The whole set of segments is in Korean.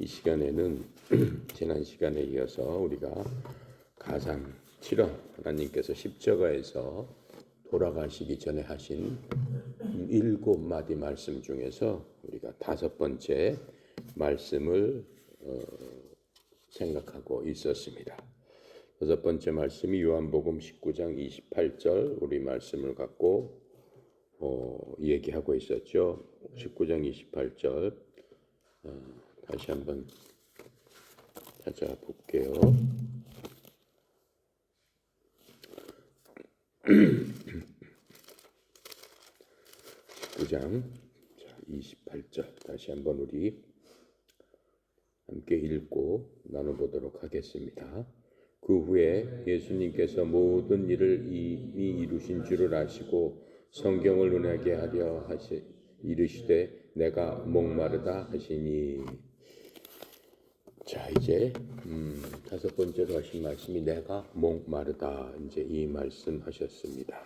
이 시간에는 지난 시간에 이어서 우리가 가상 7원 하나님께서 십자가에서 돌아가시기 전에 하신 7마디 말씀 중에서 우리가 5번째 말씀을 생각하고 있었습니다. 6번째 말씀이 요한복음 19장 28절 우리 말씀을 갖고 얘기하고 있었죠. 19장 28절 다시 한번 찾아볼게요. 19장 28절 다시 한번 우리 함께 읽고 나눠보도록 하겠습니다. 그 후에 예수님께서 모든 일을 이미 이루신 줄을 아시고 성경을 은하게 하려 이르시되 내가 목마르다 하시니. 자, 이제 5번째로 하신 말씀이 내가 목마르다, 이제 이 말씀 하셨습니다.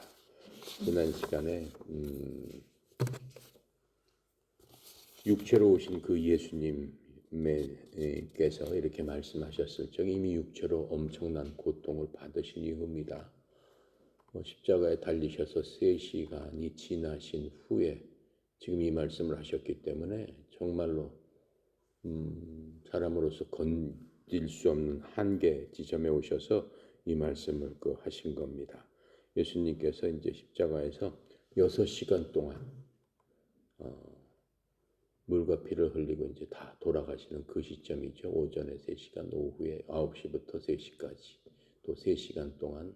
지난 시간에 육체로 오신 그 예수님께서 이렇게 말씀하셨을 적 이미 육체로 엄청난 고통을 받으신 이후입니다. 십자가에 달리셔서 3시간이 지나신 후에 지금 이 말씀을 하셨기 때문에 정말로 사람으로서 건질 수 없는 한계 지점에 오셔서 이 말씀을 하신 겁니다. 예수님께서 이제 십자가에서 6시간 동안 물과 피를 흘리고 이제 다 돌아가시는 그 시점이죠. 오전에 3시간, 오후에 9시부터 3시까지 또 3시간 동안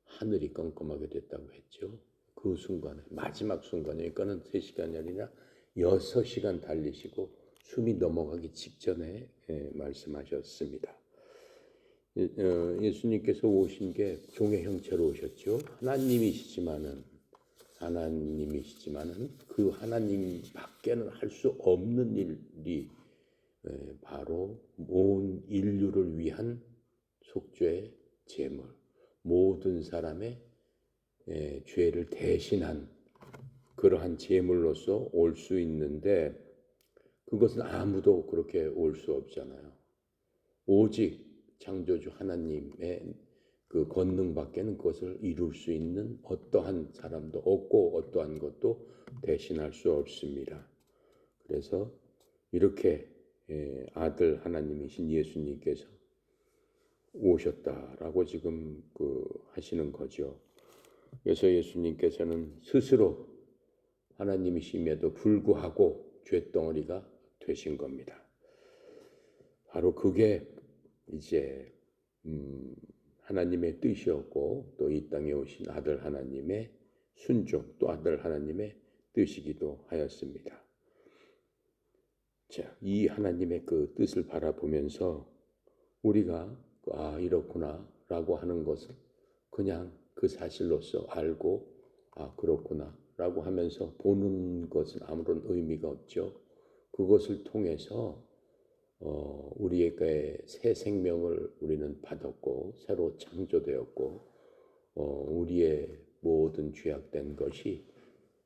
하늘이 깜깜하게 됐다고 했죠. 그 순간에 마지막 순간에 그러니까는 3시간이 아니라 6시간 달리시고 숨이 넘어가기 직전에 말씀하셨습니다. 예수님께서 오신 게 종의 형체로 오셨죠. 하나님이시지만은 그 하나님 밖에는 할 수 없는 일이 바로 온 인류를 위한 속죄의 제물, 모든 사람의 죄를 대신한 그러한 제물로서 올 수 있는데 그것은 아무도 그렇게 올 수 없잖아요. 오직 창조주 하나님의 그 권능 밖에는 그것을 이룰 수 있는 어떠한 사람도 없고 어떠한 것도 대신할 수 없습니다. 그래서 이렇게 아들 하나님이신 예수님께서 오셨다라고 지금 하시는 거죠. 그래서 예수님께서는 스스로 하나님이심에도 불구하고 죄덩어리가 되신 겁니다. 바로 그게 이제 하나님의 뜻이었고 또 이 땅에 오신 아들 하나님의 순종, 또 아들 하나님의 뜻이기도 하였습니다. 자, 이 하나님의 그 뜻을 바라보면서 우리가 이렇구나 라고 하는 것을 그냥 그 사실로서 알고 그렇구나 라고 하면서 보는 것은 아무런 의미가 없죠. 그것을 통해서 우리에게 새 생명을 우리는 받았고 새로 창조되었고 우리의 모든 죄악된 것이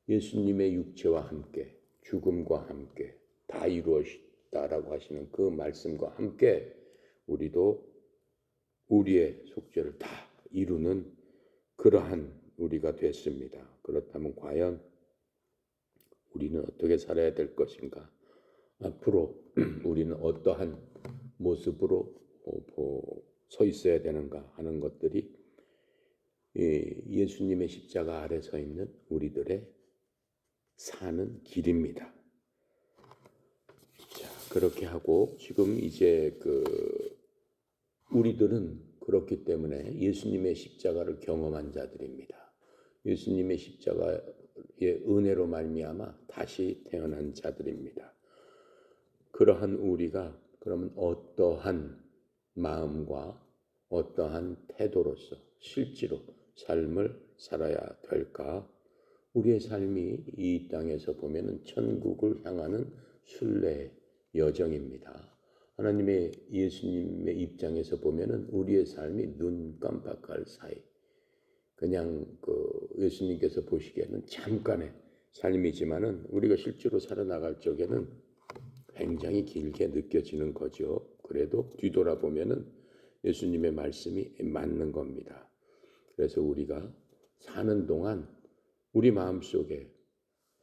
예수님의 육체와 함께 죽음과 함께 다 이루어졌다라고 하시는 그 말씀과 함께 우리도 우리의 속죄를 다 이루는 그러한 우리가 됐습니다. 그렇다면 과연 우리는 어떻게 살아야 될 것인가? 앞으로 우리는 어떠한 모습으로 서 있어야 되는가 하는 것들이 예수님의 십자가 아래 서 있는 우리들의 사는 길입니다. 자, 그렇게 하고 지금 이제 우리들은 그렇기 때문에 예수님의 십자가를 경험한 자들입니다. 예수님의 십자가의 은혜로 말미암아 다시 태어난 자들입니다. 그러한 우리가 그러면 어떠한 마음과 어떠한 태도로서 실제로 삶을 살아야 될까? 우리의 삶이 이 땅에서 보면은 천국을 향하는 순례 여정입니다. 하나님의 예수님의 입장에서 보면은 우리의 삶이 눈 깜빡할 사이 그냥 예수님께서 보시기에는 잠깐의 삶이지만은 우리가 실제로 살아나갈 적에는 굉장히 길게 느껴지는 거죠. 그래도 뒤돌아보면은 예수님의 말씀이 맞는 겁니다. 그래서 우리가 사는 동안 우리 마음속에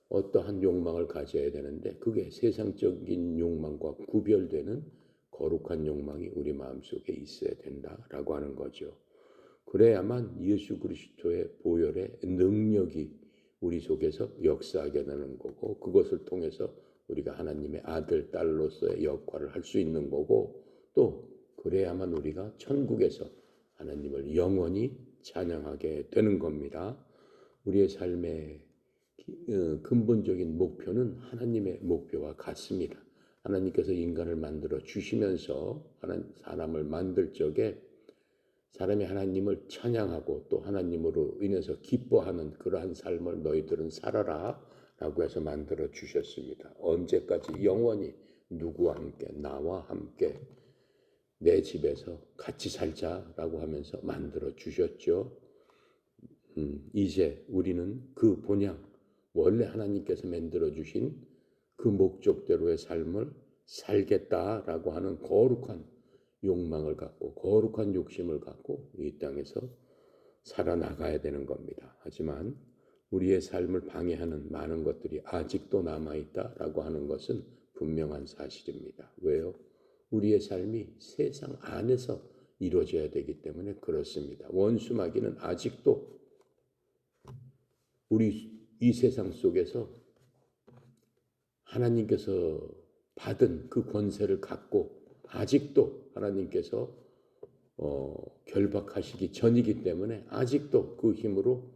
어떠한 욕망을 가져야 되는데 그게 세상적인 욕망과 구별되는 거룩한 욕망이 우리 마음속에 있어야 된다라고 하는 거죠. 그래야만 예수 그리스도의 보혈의 능력이 우리 속에서 역사하게 되는 거고 그것을 통해서 우리가 하나님의 아들, 딸로서의 역할을 할 수 있는 거고 또 그래야만 우리가 천국에서 하나님을 영원히 찬양하게 되는 겁니다. 우리의 삶의 근본적인 목표는 하나님의 목표와 같습니다. 하나님께서 인간을 만들어 주시면서 사람을 만들 적에 사람이 하나님을 찬양하고 또 하나님으로 인해서 기뻐하는 그러한 삶을 너희들은 살아라 라고 해서 만들어 주셨습니다. 언제까지? 영원히 누구와 함께? 나와 함께 내 집에서 같이 살자라고 하면서 만들어 주셨죠. 이제 우리는 그 본향 원래 하나님께서 만들어 주신 그 목적대로의 삶을 살겠다라고 하는 거룩한 욕망을 갖고 거룩한 욕심을 갖고 이 땅에서 살아나가야 되는 겁니다. 하지만 우리의 삶을 방해하는 많은 것들이 아직도 남아있다라고 하는 것은 분명한 사실입니다. 왜요? 우리의 삶이 세상 안에서 이루어져야 되기 때문에 그렇습니다. 원수마귀는 아직도 우리 이 세상 속에서 하나님께서 받은 그 권세를 갖고 아직도 하나님께서 결박하시기 전이기 때문에 아직도 그 힘으로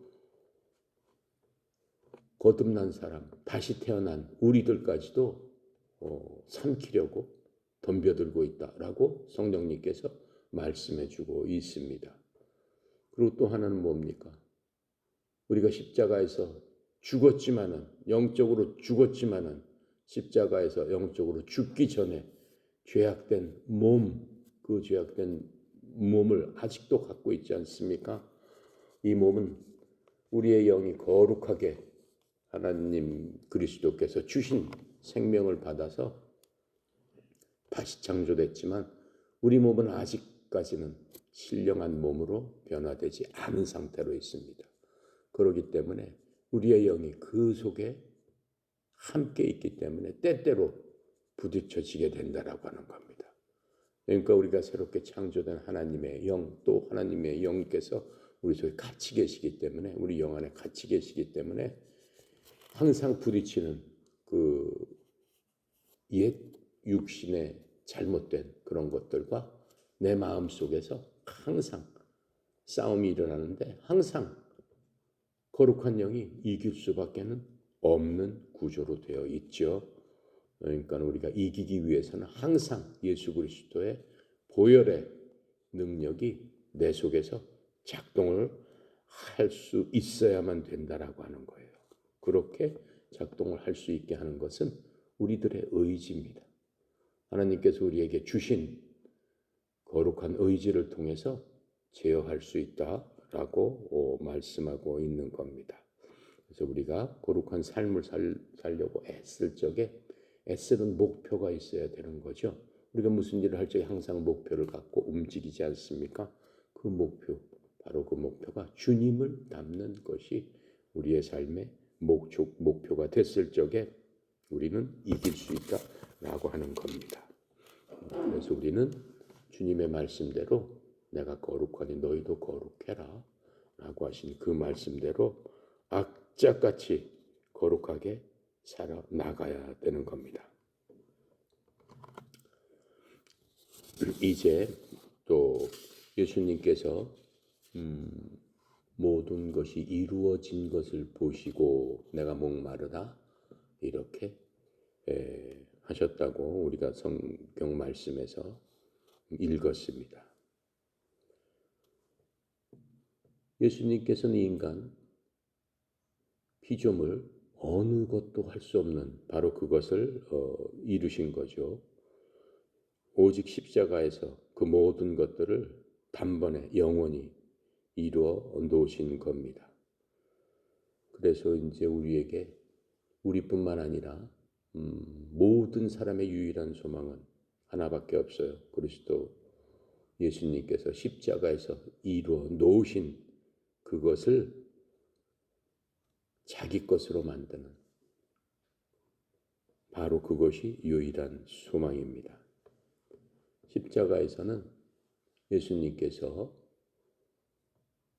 거듭난 사람, 다시 태어난 우리들까지도 삼키려고 덤벼들고 있다라고 성령님께서 말씀해주고 있습니다. 그리고 또 하나는 뭡니까? 우리가 십자가에서 죽었지만은 영적으로 죽었지만은 십자가에서 영적으로 죽기 전에 죄악된 몸, 그 죄악된 몸을 아직도 갖고 있지 않습니까? 이 몸은 우리의 영이 거룩하게 하나님 그리스도께서 주신 생명을 받아서 다시 창조됐지만 우리 몸은 아직까지는 신령한 몸으로 변화되지 않은 상태로 있습니다. 그렇기 때문에 우리의 영이 그 속에 함께 있기 때문에 때때로 부딪혀지게 된다라고 하는 겁니다. 그러니까 우리가 새롭게 창조된 하나님의 영, 또 하나님의 영께서 우리 속에 같이 계시기 때문에 우리 영 안에 같이 계시기 때문에 항상 부딪히는 그 옛 육신의 잘못된 그런 것들과 내 마음 속에서 항상 싸움이 일어나는데 항상 거룩한 영이 이길 수밖에는 없는 구조로 되어 있죠. 그러니까 우리가 이기기 위해서는 항상 예수 그리스도의 보혈의 능력이 내 속에서 작동을 할 수 있어야만 된다라고 하는 거예요. 그렇게 작동을 할 수 있게 하는 것은 우리들의 의지입니다. 하나님께서 우리에게 주신 거룩한 의지를 통해서 제어할 수 있다라고 말씀하고 있는 겁니다. 그래서 우리가 거룩한 삶을 살려고 애쓸 적에 애쓰는 목표가 있어야 되는 거죠. 우리가 무슨 일을 할 적에 항상 목표를 갖고 움직이지 않습니까? 그 목표, 바로 그 목표가 주님을 닮는 것이 우리의 삶의 목표가 됐을 적에 우리는 이길 수 있다라고 하는 겁니다. 그래서 우리는 주님의 말씀대로 내가 거룩하니 너희도 거룩해라 라고 하신 그 말씀대로 악착같이 거룩하게 살아나가야 되는 겁니다. 이제 또 예수님께서 모든 것이 이루어진 것을 보시고 내가 목마르다 이렇게 하셨다고 우리가 성경 말씀에서 읽었습니다. 예수님께서는 인간 피조물 어느 것도 할 수 없는 바로 그것을 이루신 거죠. 오직 십자가에서 그 모든 것들을 단번에 영원히 이루어 놓으신 겁니다. 그래서 이제 우리에게 우리뿐만 아니라 모든 사람의 유일한 소망은 하나밖에 없어요. 그리스도 예수님께서 십자가에서 이루어 놓으신 그것을 자기 것으로 만드는 바로 그것이 유일한 소망입니다. 십자가에서는 예수님께서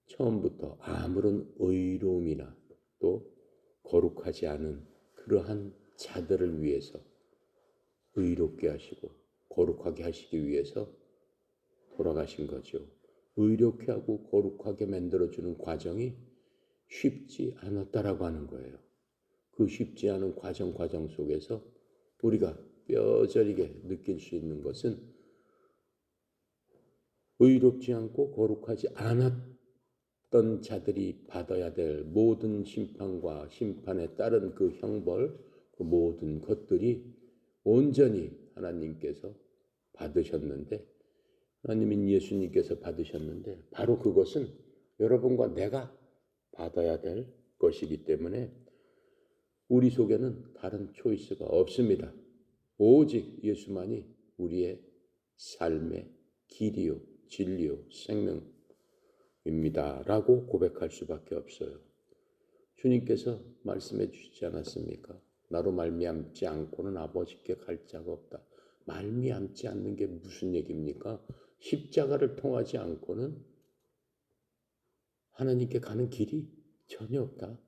처음부터 아무런 의로움이나 또 거룩하지 않은 그러한 자들을 위해서 의롭게 하시고 거룩하게 하시기 위해서 돌아가신 거죠. 의롭게 하고 거룩하게 만들어주는 과정이 쉽지 않았다라고 하는 거예요. 그 쉽지 않은 과정 속에서 우리가 뼈저리게 느낄 수 있는 것은 의롭지 않고 거룩하지 않았던 자들이 받아야 될 모든 심판과 심판에 따른 그 형벌, 그 모든 것들이 온전히 하나님께서 받으셨는데, 하나님인 예수님께서 받으셨는데 바로 그것은 여러분과 내가 받아야 될 것이기 때문에 우리 속에는 다른 초이스가 없습니다. 오직 예수만이 우리의 삶의 길이요, 진리요, 생명입니다. 라고 고백할 수밖에 없어요. 주님께서 말씀해 주시지 않았습니까? 나로 말미암지 않고는 아버지께 갈 자가 없다. 말미암지 않는 게 무슨 얘기입니까? 십자가를 통하지 않고는 하나님께 가는 길이 전혀 없다.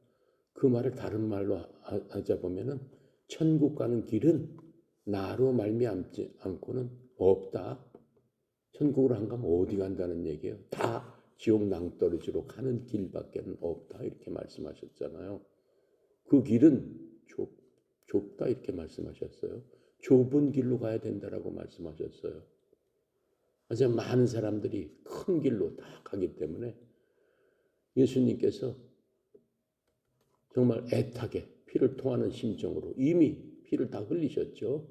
그 말을 다른 말로 하자 보면은 천국 가는 길은 나로 말미암지 않고는 없다. 천국으로 안 가면 어디 간다는 얘기예요? 다 지옥 낭떠러지로 가는 길밖에는 없다. 이렇게 말씀하셨잖아요. 그 길은 좁다 이렇게 말씀하셨어요. 좁은 길로 가야 된다라고 말씀하셨어요. 하지만 많은 사람들이 큰 길로 다 가기 때문에 예수님께서 정말 애타게 피를 토하는 심정으로 이미 피를 다 흘리셨죠.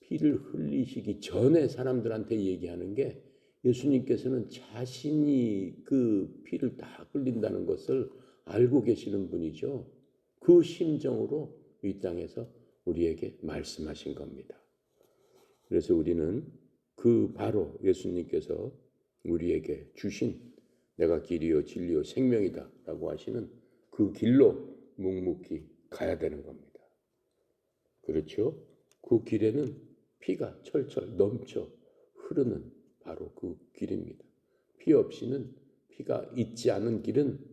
피를 흘리시기 전에 사람들한테 얘기하는 게 예수님께서는 자신이 그 피를 다 흘린다는 것을 알고 계시는 분이죠. 그 심정으로 이 땅에서 우리에게 말씀하신 겁니다. 그래서 우리는 그 바로 예수님께서 우리에게 주신 내가 길이요 진리요 생명이다 라고 하시는 그 길로 묵묵히 가야 되는 겁니다. 그렇죠? 그 길에는 피가 철철 넘쳐 흐르는 바로 그 길입니다. 피 없이는 피가 있지 않은 길은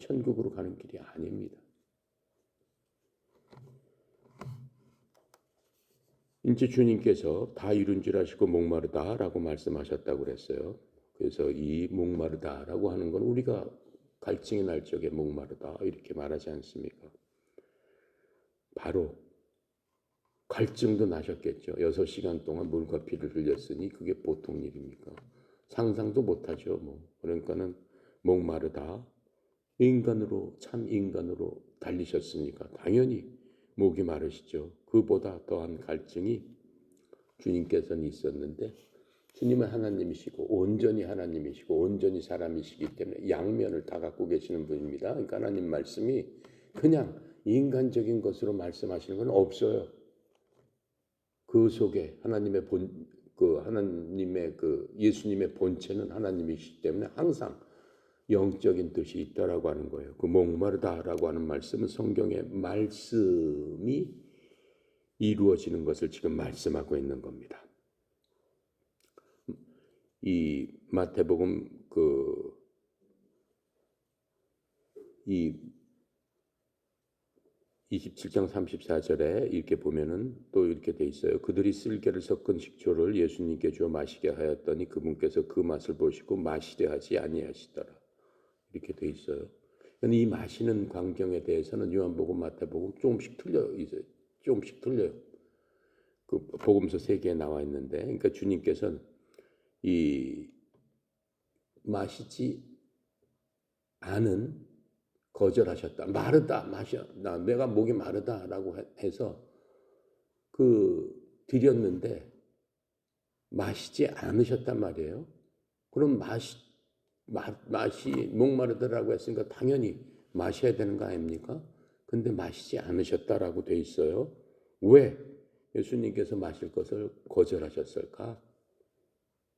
천국으로 가는 길이 아닙니다. 이제 주님께서 다 이룬 줄 아시고 목마르다라고 말씀하셨다고 그랬어요. 그래서 이 목마르다라고 하는 건 우리가 갈증이 날 적에 목마르다 이렇게 말하지 않습니까? 바로 갈증도 나셨겠죠. 6시간 동안 물과 피를 흘렸으니 그게 보통 일입니까? 상상도 못하죠. 그러니까는 목마르다. 인간으로 참 인간으로 달리셨으니까 당연히 목이 마르시죠. 그보다 더한 갈증이 주님께서는 있었는데 주님은 하나님이시고 온전히 하나님이시고 온전히 사람이시기 때문에 양면을 다 갖고 계시는 분입니다. 그러니까 하나님 말씀이 그냥 인간적인 것으로 말씀하시는 건 없어요. 그 속에 하나님의 예수님의 본체는 하나님이시기 때문에 항상 영적인 뜻이 있다라고 하는 거예요. 그 목마르다라고 하는 말씀은 성경의 말씀이 이루어지는 것을 지금 말씀하고 있는 겁니다. 이 마태복음 이 27장 34절에 이렇게 보면은 또 이렇게 돼 있어요. 그들이 쓸개를 섞은 식초를 예수님께 주어 마시게 하였더니 그분께서 그 맛을 보시고 마시려 하지 아니하시더라. 이렇게 돼 있어요. 이 마시는 광경에 대해서는 요한복음, 마태복음 조금씩 틀려요. 그 복음서 3개에 나와 있는데, 그러니까 주님께서는 이 마시지 않은 거절하셨다. 마르다 마셔. 내가 목이 마르다라고 해서 드렸는데 마시지 않으셨단 말이에요. 그럼 맛이 목마르다라고 했으니까 당연히 마셔야 되는 거 아닙니까? 근데 마시지 않으셨다라고 돼 있어요. 왜 예수님께서 마실 것을 거절하셨을까?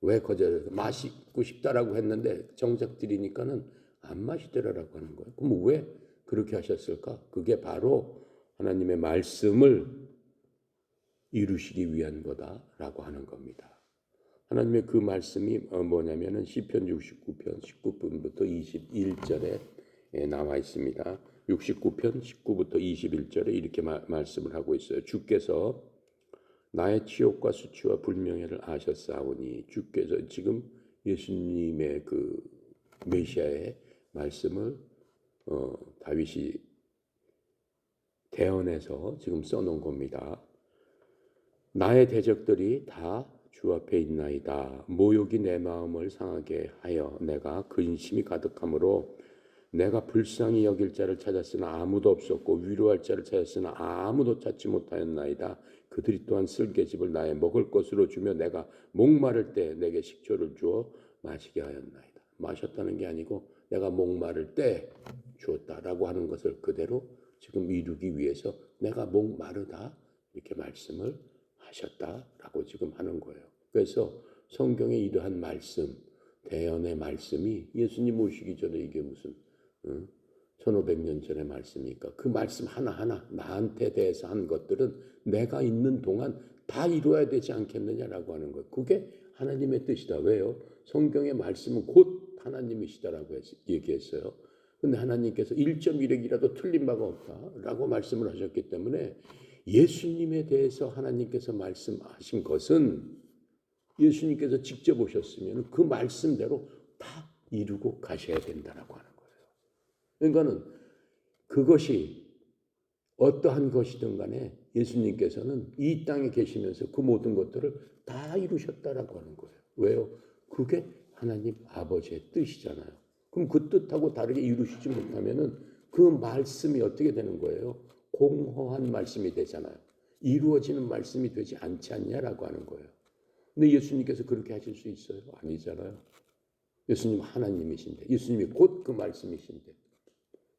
왜 거절해서 마시고 싶다라고 했는데 정작 드리니까는 안 마시더라라고 하는 거예요. 그럼 왜 그렇게 하셨을까? 그게 바로 하나님의 말씀을 이루시기 위한 거다라고 하는 겁니다. 하나님의 그 말씀이 뭐냐면은 시편 69편 19분부터 21절에 나와 있습니다. 69편 19부터 21절에 이렇게 말씀을 하고 있어요. 주께서 나의 치욕과 수치와 불명예를 아셨사오니, 주께서 지금 예수님의 그 메시아의 말씀을 다윗이 대언해서 지금 써놓은 겁니다. 나의 대적들이 다 주 앞에 있나이다. 모욕이 내 마음을 상하게 하여 내가 근심이 가득하므로 내가 불쌍히 여길 자를 찾았으나 아무도 없었고 위로할 자를 찾았으나 아무도 찾지 못하였나이다. 그들이 또한 쓸개즙을 나의 먹을 것으로 주며 내가 목마를 때 내게 식초를 주어 마시게 하였나이다. 마셨다는 게 아니고 내가 목마를 때 주었다라고 하는 것을 그대로 지금 이루기 위해서 내가 목마르다 이렇게 말씀을 하셨다라고 지금 하는 거예요. 그래서 성경에 이러한 말씀, 대언의 말씀이 예수님 오시기 전에 이게 무슨 1500년 전의 말씀이니까 그 말씀 하나하나 나한테 대해서 한 것들은 내가 있는 동안 다 이루어야 되지 않겠느냐라고 하는 거예요. 그게 하나님의 뜻이다. 왜요? 성경의 말씀은 곧 하나님이시다라고 얘기했어요. 근데 하나님께서 1.1핵이라도 틀린 바가 없다라고 말씀을 하셨기 때문에 예수님에 대해서 하나님께서 말씀하신 것은 예수님께서 직접 오셨으면 그 말씀대로 다 이루고 가셔야 된다라고 하는 거예요. 그러니까는 그것이 어떠한 것이든 간에 예수님께서는 이 땅에 계시면서 그 모든 것들을 다 이루셨다라고 하는 거예요. 왜요? 그게 하나님 아버지의 뜻이잖아요. 그럼 그 뜻하고 다르게 이루시지 못하면은 그 말씀이 어떻게 되는 거예요? 공허한 말씀이 되잖아요. 이루어지는 말씀이 되지 않지 않냐라고 하는 거예요. 근데 예수님께서 그렇게 하실 수 있어요? 아니잖아요. 예수님 하나님이신데, 예수님이 곧 그 말씀이신데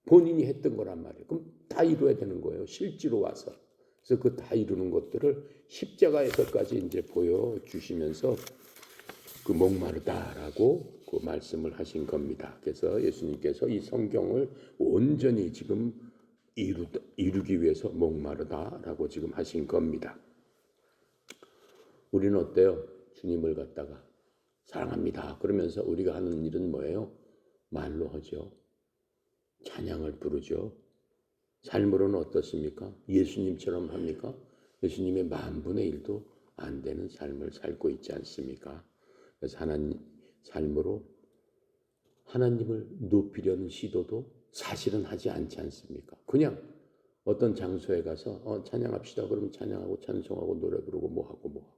본인이 했던 거란 말이에요. 그럼 다 이루어야 되는 거예요. 실제로 와서. 그래서 그 다 이루는 것들을 십자가에서까지 이제 보여주시면서 그 목마르다라고 그 말씀을 하신 겁니다. 그래서 예수님께서 이 성경을 온전히 지금 이루기 위해서 목마르다라고 지금 하신 겁니다. 우리는 어때요? 주님을 갖다가 사랑합니다. 그러면서 우리가 하는 일은 뭐예요? 말로 하죠. 찬양을 부르죠. 삶으로는 어떻습니까? 예수님처럼 합니까? 예수님의 10,000분의 1도 안 되는 삶을 살고 있지 않습니까? 그래서 하나님 삶으로 하나님을 높이려는 시도도 사실은 하지 않지 않습니까? 그냥 어떤 장소에 가서 찬양합시다. 그러면 찬양하고 찬송하고 노래 부르고 뭐하고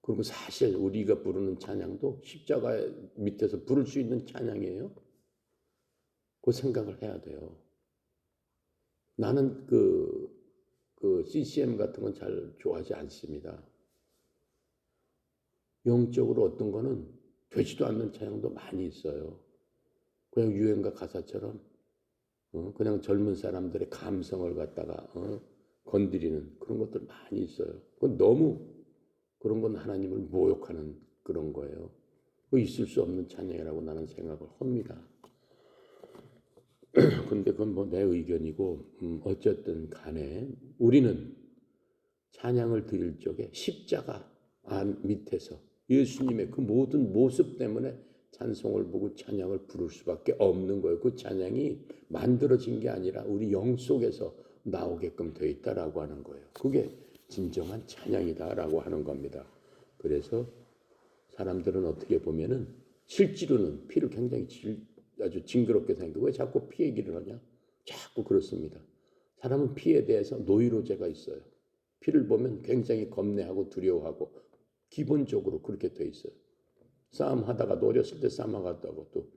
그리고 사실 우리가 부르는 찬양도 십자가 밑에서 부를 수 있는 찬양이에요. 그 생각을 해야 돼요. 나는 그 CCM 같은 건 잘 좋아하지 않습니다. 영적으로 어떤 거는 되지도 않는 찬양도 많이 있어요. 그냥 유행가 가사처럼 그냥 젊은 사람들의 감성을 갖다가 건드리는 그런 것들 많이 있어요. 그건 너무 그런 건 하나님을 모욕하는 그런 거예요. 있을 수 없는 찬양이라고 나는 생각을 합니다. 근데 그건 뭐 내 의견이고 어쨌든 간에 우리는 찬양을 드릴 적에 십자가 안 밑에서 예수님의 그 모든 모습 때문에 찬송을 보고 찬양을 부를 수밖에 없는 거예요. 그 찬양이 만들어진 게 아니라 우리 영 속에서 나오게끔 되어 있다라고 하는 거예요. 그게 진정한 찬양이다라고 하는 겁니다. 그래서 사람들은 어떻게 보면은 실제로는 피를 굉장히 아주 징그럽게 생각하고 왜 자꾸 피 얘기를 하냐? 자꾸 그렇습니다. 사람은 피에 대해서 노이로제가 있어요. 피를 보면 굉장히 겁내하고 두려워하고 기본적으로 그렇게 돼 있어요. 싸움하다가도 어렸을 때 싸움하다가 또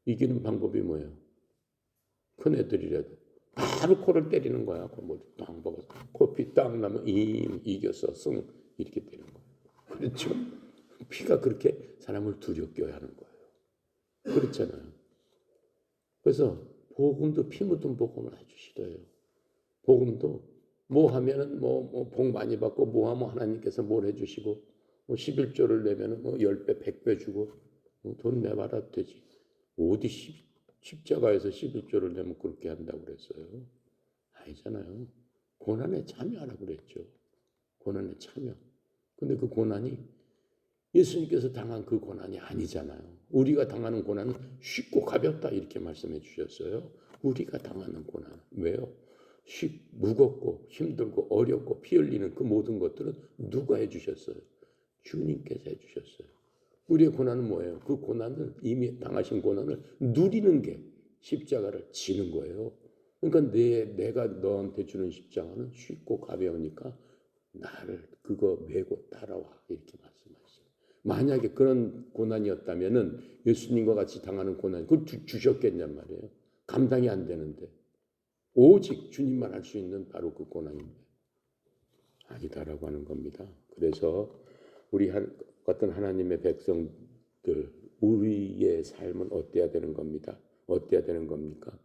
이기는 방법이 뭐예요? 큰 애들이라도 바로 코를 때리는 거야. 땅 먹어서 코피 딱 나면 이겼어 승 이렇게 되는 거예요. 그렇죠? 피가 그렇게 사람을 두렵게 하는 거예요. 그렇잖아요. 그래서 복음도 피 묻은 복음을 아주 싫어요. 복음도 뭐 하면은 뭐 복 많이 받고 뭐 하면 하나님께서 뭘 해주시고 뭐 11조를 내면은 뭐 10배 100배 주고 돈 내봐라 되지. 어디 십자가에서 11조를 내면 그렇게 한다고 그랬어요. 아니잖아요. 고난에 참여하라고 그랬죠. 고난에 참여. 근데 그 고난이 예수님께서 당한 그 고난이 아니잖아요. 우리가 당하는 고난은 쉽고 가볍다 이렇게 말씀해 주셨어요. 우리가 당하는 고난. 왜요? 무겁고 힘들고 어렵고 피 흘리는 그 모든 것들은 누가 해주셨어요? 주님께서 해주셨어요. 우리의 고난은 뭐예요? 그 고난을 이미 당하신 고난을 누리는 게 십자가를 지는 거예요. 그러니까 내가 너한테 주는 십자가는 쉽고 가벼우니까 나를 그거 메고 따라와 이렇게 말씀하시죠. 만약에 그런 고난이었다면은 예수님과 같이 당하는 고난 그걸 주셨겠냔 말이에요. 감당이 안 되는데 오직 주님만 할 수 있는 바로 그 고난인데 아니다라고 하는 겁니다. 그래서 우리 같은 하나님의 백성들 우리의 삶은 어때야 되는 겁니다. 어때야 되는 겁니까?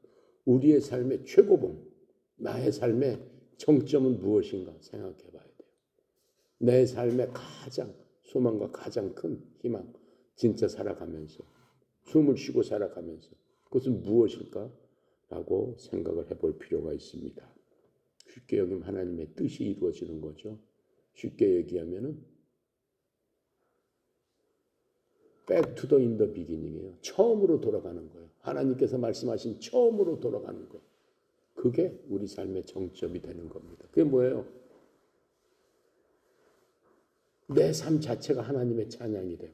우리의 삶의 최고봉, 나의 삶의 정점은 무엇인가 생각해 봐야 돼요. 내 삶의 가장 소망과 가장 큰 희망, 진짜 살아가면서 숨을 쉬고 살아가면서 그것은 무엇일까? 라고 생각을 해볼 필요가 있습니다. 쉽게 여기면 하나님의 뜻이 이루어지는 거죠. 쉽게 얘기하면은 back to the beginning이에요. 처음으로 돌아가는 거예요. 하나님께서 말씀하신 처음으로 돌아가는 거. 그게 우리 삶의 정점이 되는 겁니다. 그게 뭐예요? 내 삶 자체가 하나님의 찬양이 되고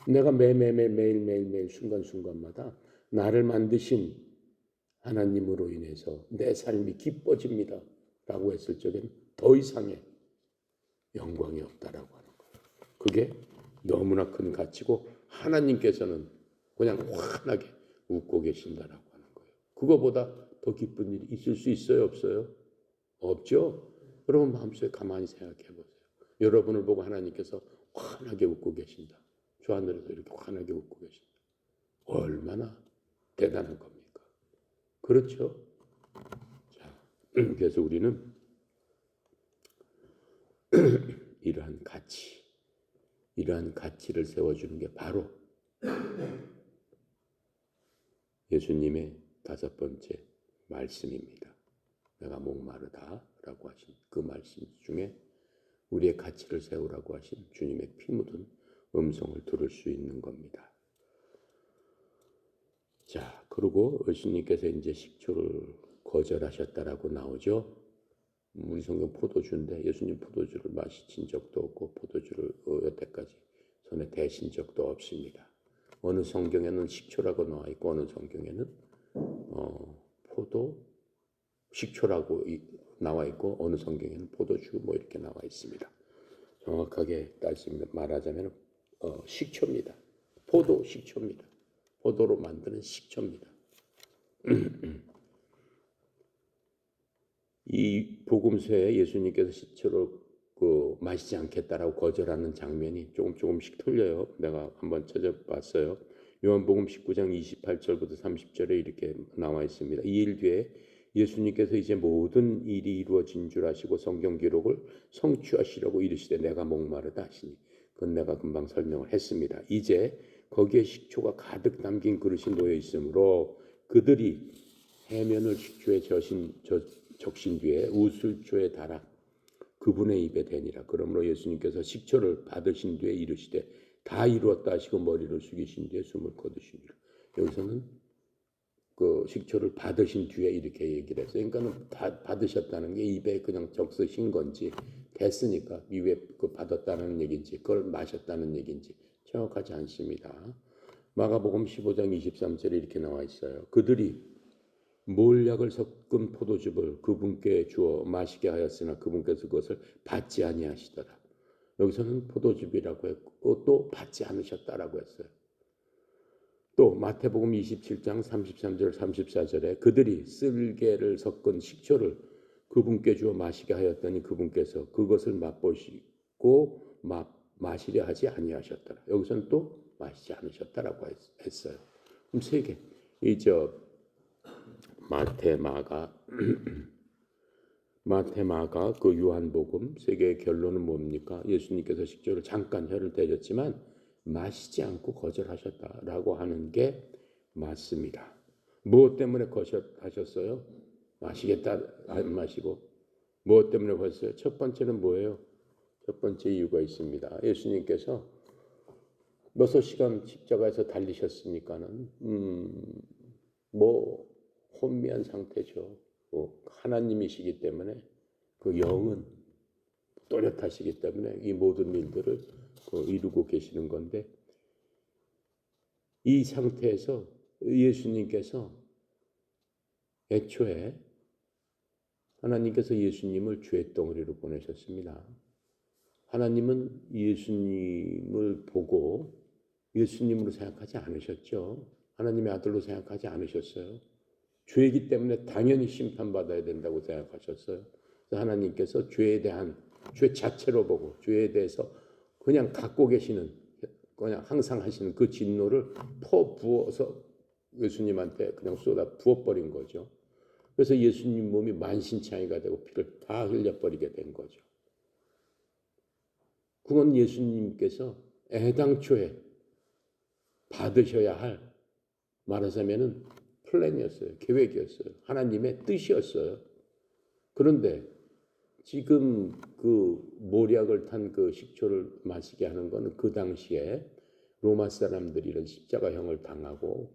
내가 매일매일 순간순간마다 나를 만드신 하나님으로 인해서 내 삶이 기뻐집니다. 라고 했을 적엔 더 이상의 영광이 없다라고 하는 거예요. 그게 너무나 큰 가치고 하나님께서는 그냥 환하게 웃고 계신다라고 하는 거예요. 그거보다 더 기쁜 일이 있을 수 있어요? 없어요? 없죠? 여러분 마음속에 가만히 생각해 보세요. 여러분을 보고 하나님께서 환하게 웃고 계신다. 저 하늘에서 이렇게 환하게 웃고 계신다. 얼마나 대단한 겁니까? 그렇죠? 자, 그래서 우리는 이러한 가치를 세워주는 게 바로 예수님의 5번째 말씀입니다. 내가 목마르다라고 하신 그 말씀 중에 우리의 가치를 세우라고 하신 주님의 피 묻은 음성을 들을 수 있는 겁니다. 자, 그리고 예수님께서 이제 식초를 거절하셨다라고 나오죠. 우리 성경 포도주인데 예수님 포도주를 마시친 적도 없고 포도주를 여태까지 손에 대신 적도 없습니다. 어느 성경에는 식초라고 나와 있고 어느 성경에는 식초라고 나와 있고 어느 성경에는 포도주 뭐 이렇게 나와 있습니다. 정확하게 말하자면 식초입니다. 포도 식초입니다. 포도로 만드는 식초입니다. 이 복음서에 예수님께서 식초를 마시지 않겠다라고 거절하는 장면이 조금씩 틀려요. 내가 한번 찾아봤어요. 요한복음 19장 28절부터 30절에 이렇게 나와 있습니다. 이 일 뒤에 예수님께서 이제 모든 일이 이루어진 줄 아시고 성경 기록을 성취하시려고 이르시되 내가 목마르다 하시니 그건 내가 금방 설명을 했습니다. 이제 거기에 식초가 가득 담긴 그릇이 놓여 있으므로 그들이 해면을 식초에 적신 뒤에 우슬초에 달아 그분의 입에 대니라. 그러므로 예수님께서 식초를 받으신 뒤에 이르시되 다 이루었다 하시고 머리를 숙이신 뒤에 숨을 거두시니라. 여기서는 그 식초를 받으신 뒤에 이렇게 얘기를 했어요. 그러니까는 받으셨다는 게 입에 그냥 적으신 건지 됐으니까 입에 받았다는 얘기인지 그걸 마셨다는 얘기인지 정확하지 않습니다. 마가복음 15장 23절에 이렇게 나와 있어요. 그들이 몰약을 섞은 포도즙을 그분께 주어 마시게 하였으나 그분께서 그것을 받지 아니하시더라. 여기서는 포도즙이라고 했고 또 받지 않으셨다라고 했어요. 또 마태복음 27장 33절 34절에 그들이 쓸개를 섞은 식초를 그분께 주어 마시게 하였더니 그분께서 그것을 맛보시고 마시려 하지 아니하셨더라. 여기서는 또 마시지 않으셨다라고 했어요. 그럼 세 개. 마태, 마가, 마태, 마가, 그 요한복음 세 개의 결론은 뭡니까? 예수님께서 식전을 잠깐 혀를 대셨지만 마시지 않고 거절하셨다라고 하는 게 맞습니다. 무엇 때문에 거절하셨어요? 마시겠다 안 마시고. 무엇 때문에 거절했어요? 첫 번째는 뭐예요? 첫 번째 이유가 있습니다. 예수님께서 6시간 십자가에서 달리셨으니까는 뭐 혼미한 상태죠. 하나님이시기 때문에 그 영은 또렷하시기 때문에 이 모든 일들을 이루고 계시는 건데, 이 상태에서 예수님께서 애초에 하나님께서 예수님을 죄 덩어리로 보내셨습니다. 하나님은 예수님을 보고 예수님으로 생각하지 않으셨죠. 하나님의 아들로 생각하지 않으셨어요. 죄이기 때문에 당연히 심판받아야 된다고 생각하셨어요. 그래서 하나님께서 죄에 대한 죄 자체로 보고 죄에 대해서 그냥 갖고 계시는, 그냥 항상 하시는 그 진노를 퍼부어서 예수님한테 그냥 쏟아 부어버린 거죠. 그래서 예수님 몸이 만신창이가 되고 피를 다 흘려버리게 된 거죠. 그건 예수님께서 애당초에 받으셔야 할, 말하자면은 플랜이었어요. 계획이었어요. 하나님의 뜻이었어요. 그런데 지금 그 모략을 탄 그 식초를 마시게 하는 것은 그 당시에 로마 사람들이 이런 십자가형을 당하고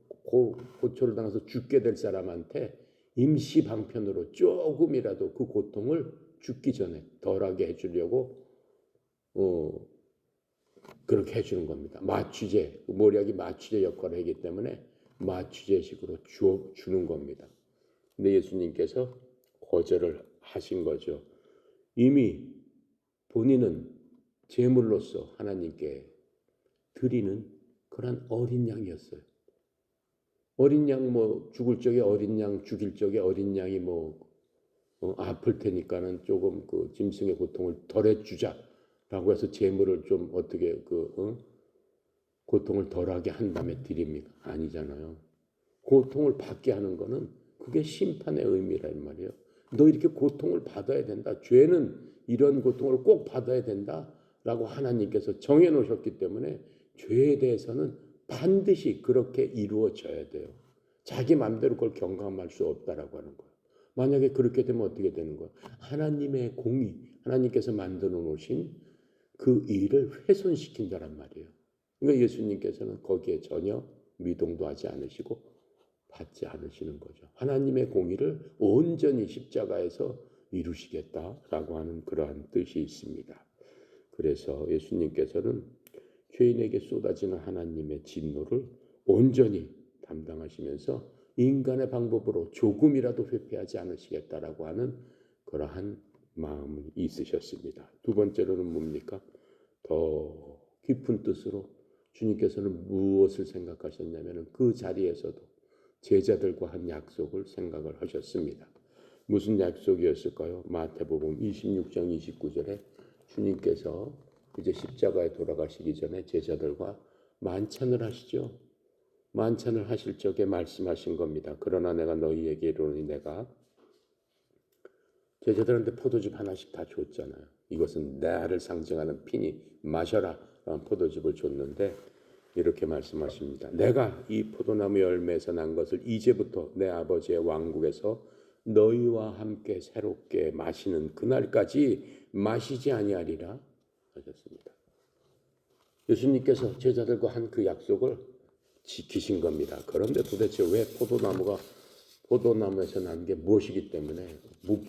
고초를 당해서 죽게 될 사람한테 임시 방편으로 조금이라도 그 고통을 죽기 전에 덜하게 해주려고 그렇게 해주는 겁니다. 마취제, 모략이 마취제 역할을 하기 때문에 마취제식으로 주는 겁니다. 근데 예수님께서 거절을 하신 거죠. 이미 본인은 제물로서 하나님께 드리는 그런 어린 양이었어요. 어린 양, 뭐 죽을 적에 어린 양, 죽일 적에 어린 양이 아플 테니까는 조금 그 짐승의 고통을 덜해 주자라고 해서 제물을 좀 어떻게 고통을 덜하게 한 다음에 드립니까? 아니잖아요. 고통을 받게 하는 거는 그게 심판의 의미란 말이에요. 너 이렇게 고통을 받아야 된다. 죄는 이런 고통을 꼭 받아야 된다라고 하나님께서 정해 놓으셨기 때문에 죄에 대해서는 반드시 그렇게 이루어져야 돼요. 자기 마음대로 그걸 경감할 수 없다라고 하는 거예요. 만약에 그렇게 되면 어떻게 되는 거예요? 하나님의 공의, 하나님께서 만들어 놓으신 그 일을 훼손시킨다란 말이에요. 그러니까 예수님께서는 거기에 전혀 미동도 하지 않으시고 받지 않으시는 거죠. 하나님의 공의를 온전히 십자가에서 이루시겠다라고 하는 그러한 뜻이 있습니다. 그래서 예수님께서는 죄인에게 쏟아지는 하나님의 진노를 온전히 담당하시면서 인간의 방법으로 조금이라도 회피하지 않으시겠다라고 하는 그러한 마음이 있으셨습니다. 두 번째로는 뭡니까? 더 깊은 뜻으로 주님께서는 무엇을 생각하셨냐면 그 자리에서도 제자들과 한 약속을 생각을 하셨습니다. 무슨 약속이었을까요? 마태복음 26장 29절에 주님께서 이제 십자가에 돌아가시기 전에 제자들과 만찬을 하시죠. 만찬을 하실 적에 말씀하신 겁니다. 그러나 내가 너희에게 이르노니, 내가 제자들한테 포도즙 하나씩 다 줬잖아요. 이것은 나를 상징하는 피니, 마셔라 라는 포도즙을 줬는데 이렇게 말씀하십니다. 내가 이 포도나무 열매에서 난 것을 이제부터 내 아버지의 왕국에서 너희와 함께 새롭게 마시는 그날까지 마시지 아니하리라 하셨습니다. 예수님께서 제자들과 한 그 약속을 지키신 겁니다. 그런데 도대체 왜 포도나무에서 난 게 무엇이기 때문에,